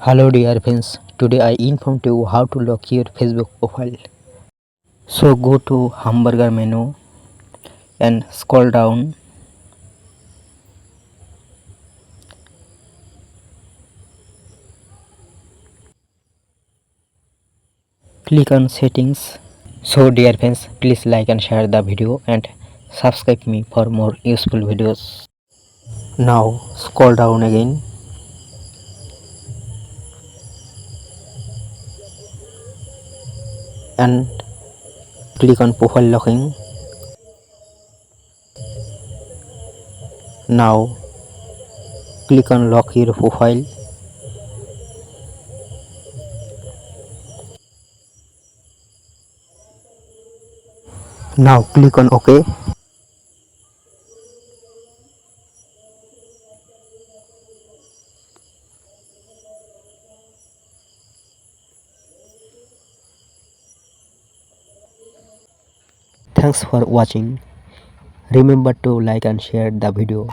Hello dear friends, today I inform you how to lock your Facebook profile. So go to hamburger menu and scroll down. Click on settings. So dear friends, please like and share the video and subscribe me for more useful videos. Now scroll down again and click on profile locking. Now click on lock your profile. Now click on OK. Thanks for watching. Remember to like and share the video.